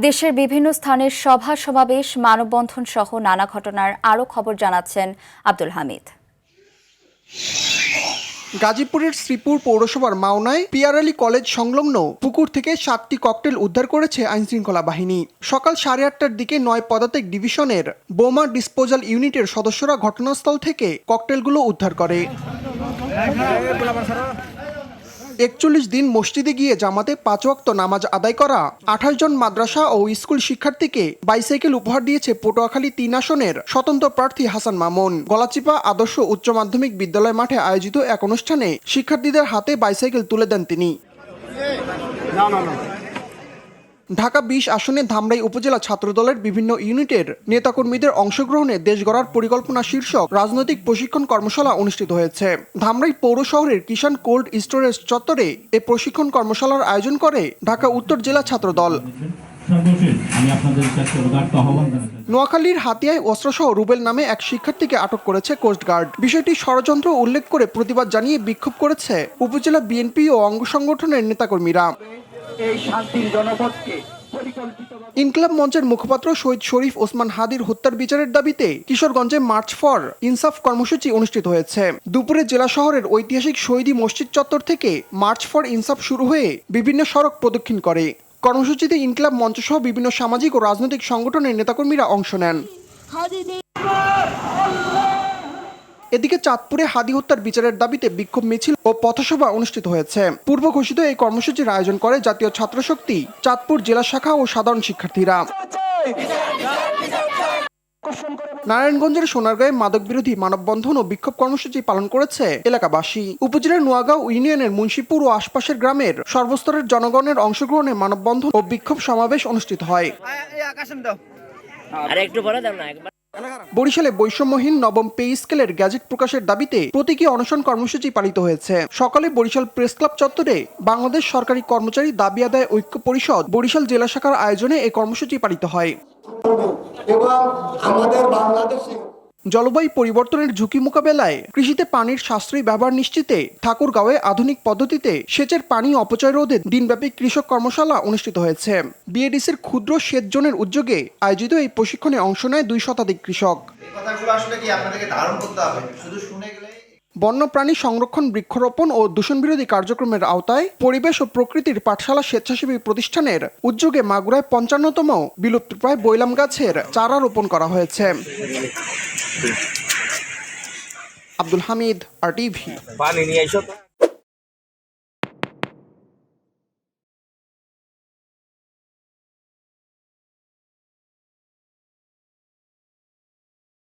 দেশের বিভিন্ন স্থানের সভা সমাবেশ মানববন্ধন সহ নানা ঘটনার আরও খবর জানাচ্ছেন আব্দুল হামিদ। গাজীপুরের শ্রীপুর পৌরসভার মাওনায় পিয়ার আলী কলেজ সংলগ্ন পুকুর থেকে 7টি ককটেল উদ্ধার করেছে আইনশৃঙ্খলা বাহিনী। সকাল 8:30টার দিকে 9 পদাতিক ডিভিশনের বোমা ডিসপোজাল ইউনিটের সদস্যরা ঘটনাস্থল থেকে ককটেলগুলো উদ্ধার করে। 41 দিন মসজিদে গিয়ে জামাতে 5 ওয়াক্ত নামাজ আদায় করা 28 জন মাদ্রাসা ও স্কুল শিক্ষার্থীকে বাইসাইকেল উপহার দিয়েছে পটুয়াখালী 3 আসনের স্বতন্ত্র প্রার্থী হাসান মামুন। গলাচিপা আদর্শ উচ্চ মাধ্যমিক বিদ্যালয় মাঠে আয়োজিত এক অনুষ্ঠানে শিক্ষার্থীদের হাতে বাইসাইকেল তুলে দেন তিনি। ঢাকা 20 আসনে ধামরাই উপজেলা ছাত্রদলের বিভিন্ন ইউনিটের নেতাকর্মীদের অংশগ্রহণে দেশ গড়ার পরিকল্পনা শীর্ষক রাজনৈতিক প্রশিক্ষণ কর্মশালা অনুষ্ঠিত হয়েছে। ধামরাই পৌর শহরের কিষাণ কোল্ড স্টোরেজ চত্বরে এই প্রশিক্ষণ কর্মশালার আয়োজন করে ঢাকা উত্তর জেলা ছাত্রদল। নোয়াখালীর হাতিয়ায় অস্ত্রসহ রুবেল নামে এক শিক্ষার্থীকে আটক করেছে কোস্টগার্ড। বিষয়টি ষড়যন্ত্র উল্লেখ করে প্রতিবাদ জানিয়ে বিক্ষোভ করেছে উপজেলা বিএনপি ও অঙ্গ সংগঠনের নেতাকর্মীরা। ইনকিলাব মঞ্চের মুখপাত্র শহীদ শরীফ ওসমান হাদির হত্যার বিচারের দাবিতে কিশোরগঞ্জে মার্চ ফর ইনসাফ কর্মসূচি অনুষ্ঠিত হয়েছে। দুপুরে জেলা শহরের ঐতিহাসিক শহীদি মসজিদ চত্বর থেকে মার্চ ফর ইনসাফ শুরু হয়ে বিভিন্ন সড়ক প্রদক্ষিণ করে। কর্মসূচিতে ইনকিলাব মঞ্চ সহ বিভিন্ন সামাজিক ও রাজনৈতিক সংগঠনের নেতাকর্মীরা অংশ নেন। এদিকে চাঁদপুরে হাদি হত্যার বিচারের দাবিতে বিক্ষোভ মিছিল ও পথসভা অনুষ্ঠিত হয়েছে। পূর্ব ঘোষিত এই কর্মসূচির আয়োজন করে জাতীয় ছাত্রশক্তি, চাঁদপুর জেলা শাখা ও সাধারণ শিক্ষার্থীরা। নারায়ণগঞ্জের সোনারগাঁয়ে মাদক বিরোধী মানববন্ধন ও বিক্ষোভ কর্মসূচি পালন করেছে এলাকাবাসী। উপজেলার নোয়াগাঁও ইউনিয়নের মুন্সিপুর ও আশপাশের গ্রামের সর্বস্তরের জনগণের অংশগ্রহণে মানববন্ধন ও বিক্ষোভ সমাবেশ অনুষ্ঠিত হয়। বরিশালে বৈষম্যহীন নবম পে স্কেলের গ্যাজেট প্রকাশের দাবিতে প্রতীকী অনশন কর্মসূচি পালিত হয়েছে। সকালে বরিশাল প্রেস ক্লাব চত্বরে বাংলাদেশ সরকারি কর্মচারী দাবি আদায় ঐক্য পরিষদ বরিশাল জেলা শাখার আয়োজনে এই কর্মসূচি পালিত হয়। জলবায়ু পরিবর্তনের ঝুঁকি মোকাবেলায় কৃষিতে পানির সাশ্রয়ী ব্যবহার নিশ্চিতে ঠাকুরগাঁওয়ে আধুনিক পদ্ধতিতে সেচের পানি অপচয় রোধে দিনব্যাপী কৃষক কর্মশালা অনুষ্ঠিত হয়েছে। বিএডিসির ক্ষুদ্র সেচ জোনের উদ্যোগে আয়োজিত এই প্রশিক্ষণে অংশ নেয় 2 শতাধিক কৃষক। বন্যপ্রাণী সংরক্ষণ, বৃক্ষরোপণ ও দূষণ বিরোধী কার্যক্রমের আওতায় পরিবেশ ও প্রকৃতির পাঠশালা স্বেচ্ছাসেবী প্রতিষ্ঠানের উদ্যোগে মাগুরায় 55তম বিলুপ্তপ্রায় বৈলাম গাছের চারা রোপণ করা হয়েছে। আব্দুল হামিদ, RTV।